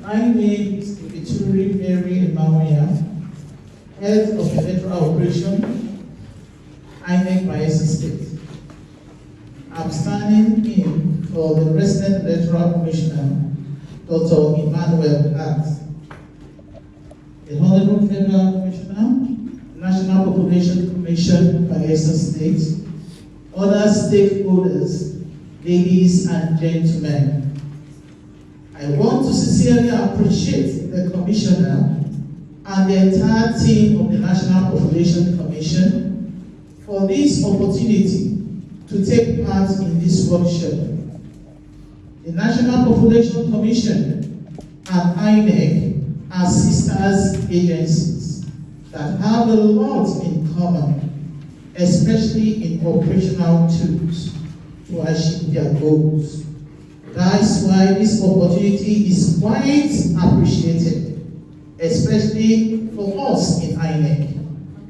My name is Ibituri Mary Mamoya, Head of Electoral Operation, INEC Bayelsa State. I'm standing in for the Resident Electoral Commissioner, Dr. Emmanuel Hart. The Honorable Federal Commissioner, National Population Commission, Bayelsa State, other stakeholders, ladies and gentlemen. I want to sincerely appreciate the Commissioner and the entire team of the National Population Commission for this opportunity to take part in this workshop. The National Population Commission and INEC are sisters agencies that have a lot in common, especially in operational tools to achieve their goals. That's why this opportunity is quite appreciated, especially for us in INEC,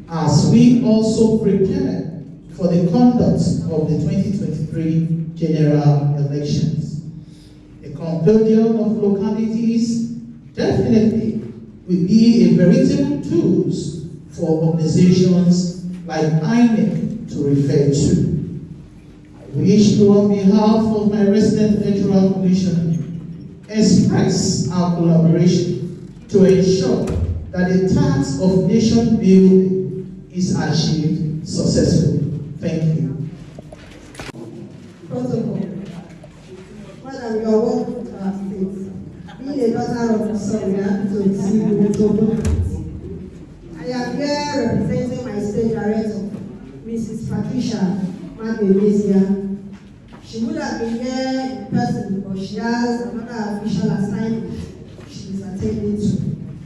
as we also prepare for the conduct of the 2023 general elections. The Compendium of Localities definitely will be a veritable tool for organizations like INEC to refer to. I wish to, on behalf of my resident electoral commissioner, express our collaboration to ensure that the task of nation building is achieved successfully. Thank you. Protocol. Madam, you are welcome to our state. Being a daughter of the sun, we are happy to receive you with open hands. I am here representing my state director, Mrs. Patricia Mademesia. She would have been here in person, but she has another official assignment she is attending to.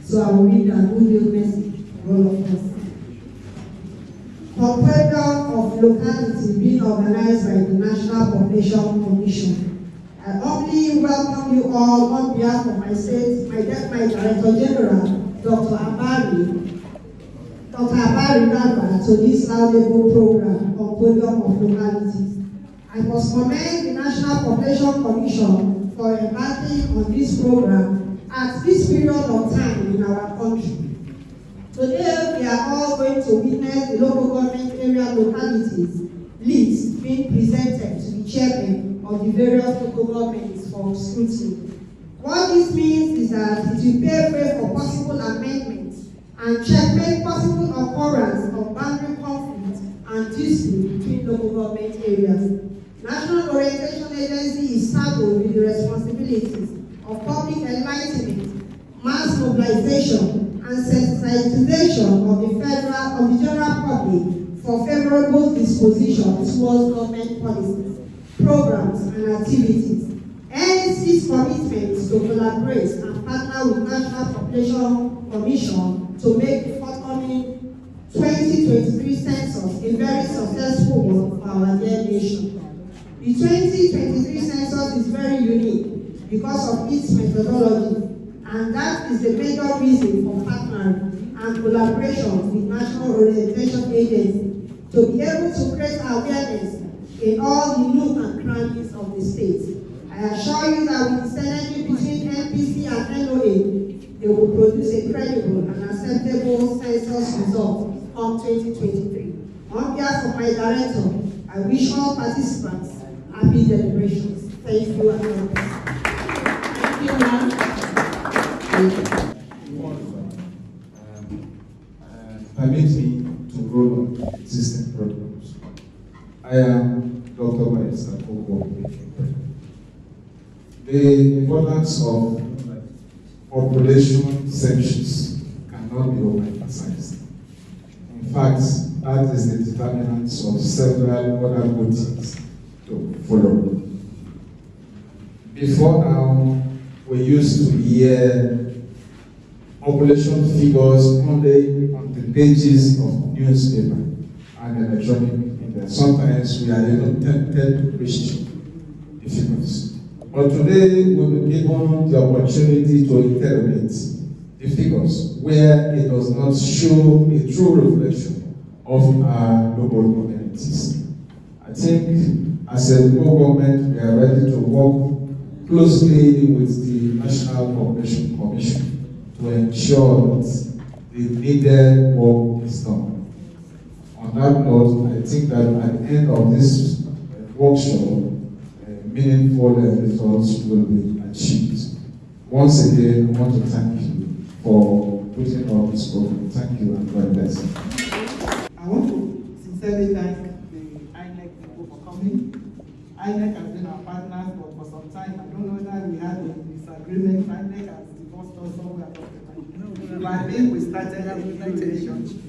So I will read a good message for all of us. Compendium of Localities being organized by the National Population Commission. I humbly welcome you all on behalf of my state, my Director General, Dr. Abari Namba, to this laudable program, Compendium of Localities. I must commend the National Population Commission for embarking on this program at this period of time in our country. Today, we are all going to witness the local government area localities list being presented to the chairman of the various local governments for scrutiny. What this means is that it will pave way for possible amendments and checkmate possible occurrence of boundary conflicts and disputes between local government areas. National Orientation Agency is saddled with the responsibilities of public enlightenment, mass mobilization, and sensitization of the general public for favorable disposition towards government policies, programs, and activities. Hence, its commitment to collaborate and partner with National Population Commission to make the forthcoming 2023 census a very successful one for our dear nation. The 2023 census is very unique because of its methodology, and that is the major reason for partnering and collaboration with National Orientation Agency to be able to create awareness in all the nook and crannies of the state. I assure you that with the synergy between NPC and NOA, they will produce a credible and acceptable census result come 2023. On behalf of my director, I wish all participants happy deliberations. Thank you and God bless. Thank you, ma'am. Permit me to roll on existing programs. I am Dr. Izonfuo. The importance of population census cannot be overemphasized. In fact, that is the determinant of several other good things to follow. Before now, we used to hear population figures only on the pages of newspaper and electronic media. Sometimes we are even tempted to question the figures. But today, we will be given the opportunity to interrogate the figures where it does not show a true reflection of our local communities. I think as a local government, we are ready to work closely with the National Population Commission to ensure that the needed work is done. On that note, I think that at the end of this workshop, meaningful results will be achieved. Once again, I want to thank you for putting on this program. Thank you and God bless you. I want to sincerely thank the INEC people for coming. INEC has been our partners for some time. I don't know whether we had a disagreement. INEC has divorced us somewhere across the country. But I think we started a new relationship.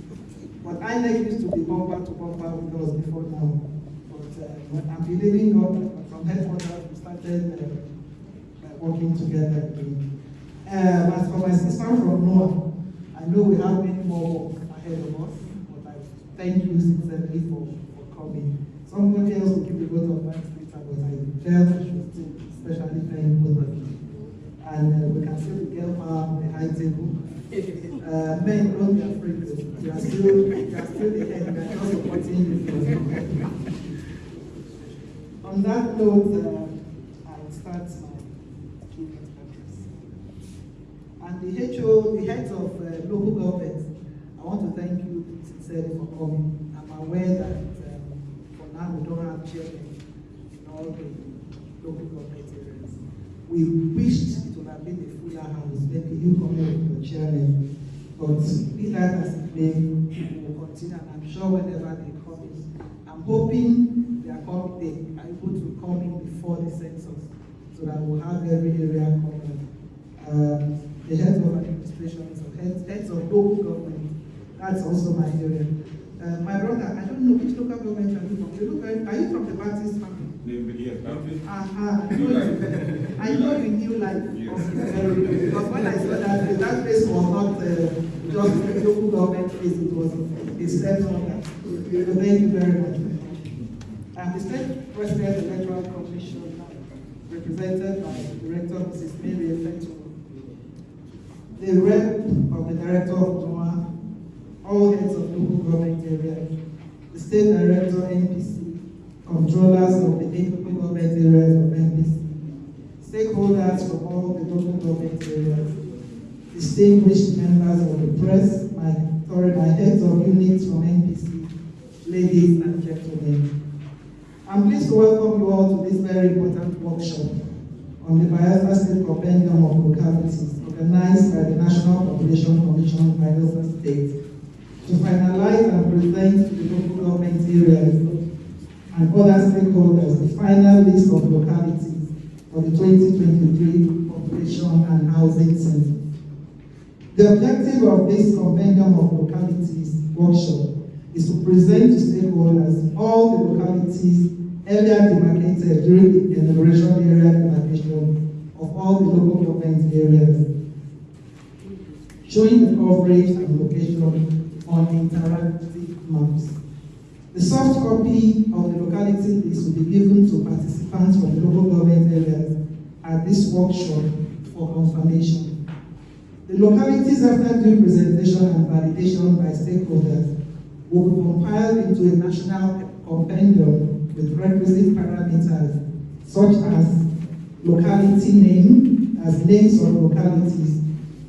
But INEC used to be bumper to bumper with us before now. But I'm believing God from headquarters we started working together again. As for my sister from Noah, I know we have many more work ahead of us, but I thank you sincerely for coming. Somebody else will give a vote of thanks later, but I felt I should still especially thank both of you. And we can see the girl power on the high table. Men, don't be afraid. You are still the head, we are just supporting you. On that note, I'll start my keynote address. And the heads of local governments, I want to thank you sincerely for coming. I'm aware that for now we don't have chairmen in all the local government areas. We wished it would have been a fuller house, maybe you come with your chairman, but be that as it may, we will continue, and I'm sure whenever they come in, I'm hoping they are able to come in before the census, so that we'll have every area covered. The heads of administration, heads of local government, that's also my area. My brother, I don't know which local government are you from. Are you from the Baptist family? Yes, Baptist. I know you knew life. Because when I saw that place was not just a local government place, it was a step further. So thank you very much. I'm the State President Electoral Commission, represented by the Director, Mrs. Mary Effecto, the rep of the Director of NOAA, all heads of local government areas, the State Director, NPC, controllers of the 8 local government areas of NPC, stakeholders from all the local government areas, distinguished members of the press, my heads of units from NPC, ladies and gentlemen. I'm pleased to welcome you all to this very important workshop on the Bayelsa State Compendium of Localities, organized by the National Population Commission, Bayelsa State, to finalize and present to the local government areas and other stakeholders the final list of localities for the 2023 Population and Housing Census. The objective of this Compendium of Localities workshop is to present to stakeholders all the localities earlier demarcated during the enumeration area demarcation of all the local government areas, showing the coverage and location on interactive maps. The soft copy of the locality list will be given to participants from the local government areas at this workshop for confirmation. The localities, after due presentation and validation by stakeholders, will be compiled into a national compendium with requisite parameters such as locality name, as names of localities,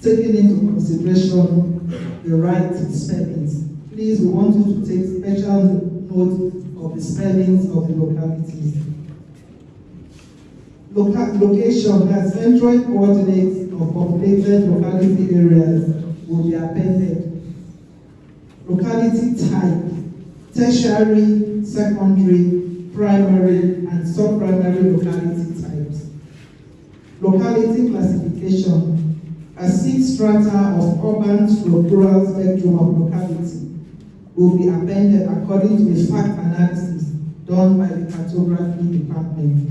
taking into consideration the right spellings. Please, we want you to take special note of the spellings of the localities. Location, that's centroid coordinates of populated locality areas, will be appended. Locality type, tertiary, secondary, primary, and sub-primary locality types. Locality classification, a 6 strata of urban to rural spectrum of locality will be appended according to a fact analysis done by the cartography department.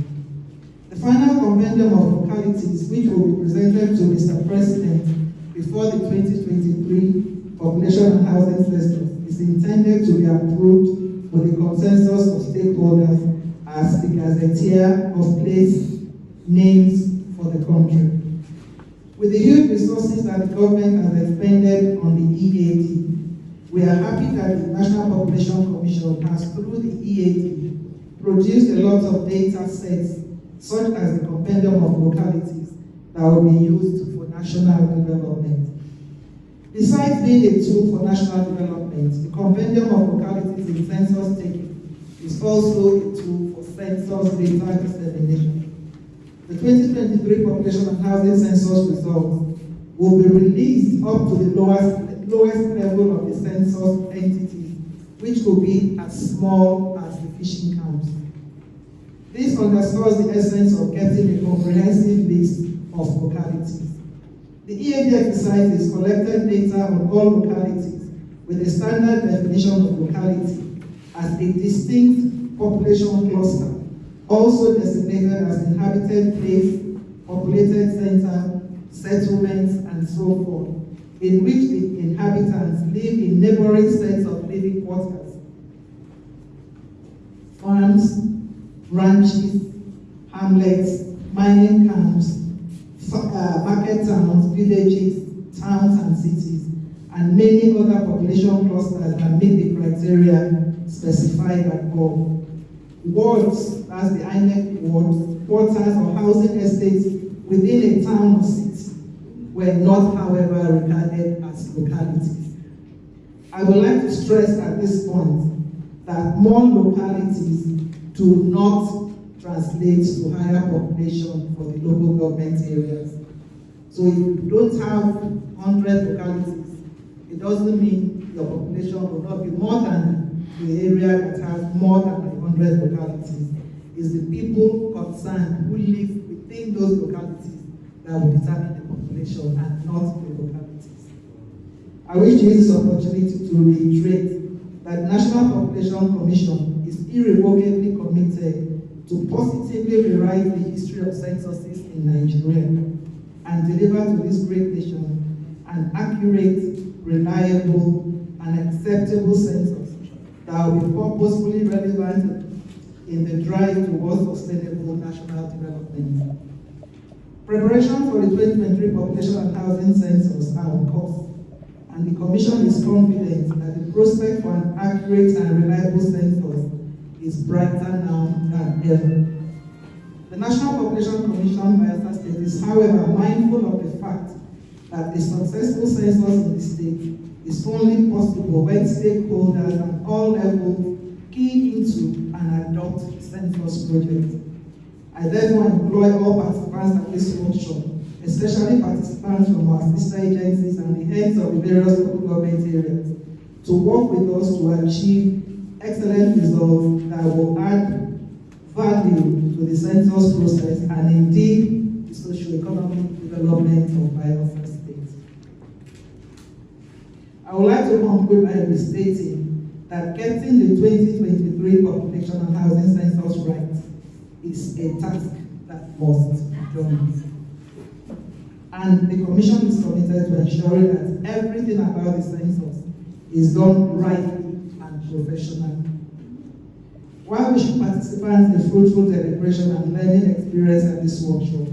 The final compendium of localities, which will be presented to Mr. President before the 2023 Population and Housing Census, is intended to be approved with the consensus of stakeholders as the gazetteer of place names for the country. With the huge resources that the government has expended on the EAD, we are happy that the National Population Commission has, through the EAD, produced a lot of data sets such as the Compendium of Localities that will be used for national development. Besides being a tool for national development, the Compendium of Localities in census taking is also a tool for census data dissemination. The 2023 population and housing census results will be released up to the lowest level of the census entities, which will be as small as the fishing camps. This underscores the essence of getting a comprehensive list of localities. The EAD exercises collected data on all localities with a standard definition of locality as a distinct population cluster, also designated as inhabited place, populated center, settlements, and so forth, in which the inhabitants live in neighboring sets of living quarters, farms, ranches, hamlets, mining camps, market towns, villages, towns and cities, and many other population clusters that meet the criteria specified above. Wards, as the INEC wards, quarters or housing estates within a town or city were not, however, regarded as localities. I would like to stress at this point that more localities do not translate to higher population for the local government areas. So if you don't have 100 localities, it doesn't mean your population will not be more than the area that has more than 100 localities. It's the people concerned who live within those localities that will determine the population and not the localities. I wish to use this opportunity to reiterate that the National Population Commission is irrevocably committed to positively rewrite the history of censuses in Nigeria and deliver to this great nation an accurate, reliable, and acceptable census that will be purposefully relevant in the drive towards sustainable national development. Preparation for the 2023 population and housing census are on course, and the Commission is confident that the prospect for an accurate and reliable census is brighter now than ever. The National Population Commission, Bayelsa State, is however mindful of the fact that a successful census in the state is only possible when stakeholders at all levels key into and adopt census projects. I therefore employ all participants at this workshop, especially participants from our sister agencies and the heads of the various local government areas, to work with us to achieve excellent results that will add value to the census process and indeed the socio-economic development of Bayelsa State. I would like to conclude by restating that getting the 2023 population and housing census right is a task that must be done. And the Commission is committed to ensuring that everything about the census is done rightly and professionally. While we should participate in fruitful deliberation and learning experience at this workshop,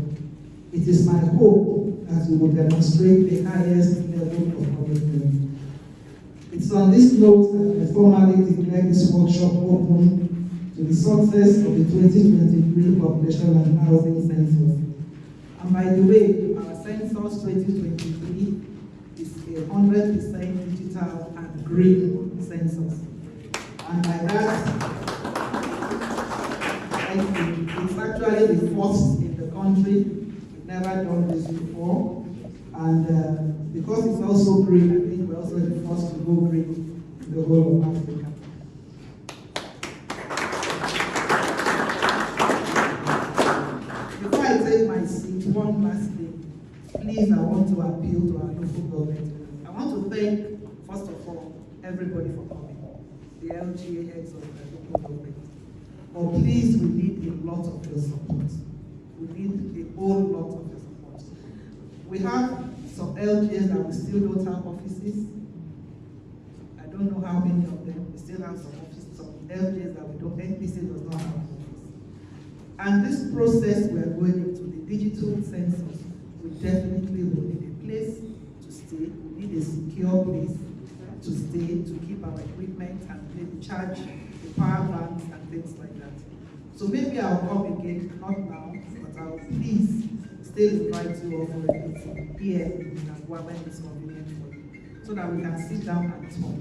it is my hope that we will demonstrate the highest level of commitment. It's on this note that I formally declare this workshop open to the success of the 2023 population and housing census. And by the way, our census 2023 is a 100% digital and green census. And by that, it's actually the first in the country. We've never done this before. And because it's also green, I think we're also the first to go green in the whole of Africa. Before I take my seat, one last thing. Please, I want to appeal to our local government. I want to thank, first of all, everybody for coming, the LGA heads of the local government. But please, we need a lot of your support. We need a whole lot of your support. We have some LGAs that we still don't have offices. I don't know how many of them. We still have some offices, some LGAs that we don't, NPC does not have office. And this process we are going into, the digital census, we definitely will need a place to stay. We need a secure place to stay, to keep our equipment and maybe charge the power banks and things like that. So maybe I'll come again, not now, but I'll please still invite you all for a meeting here in Nagua when it's convenient for you, so that we can sit down and talk.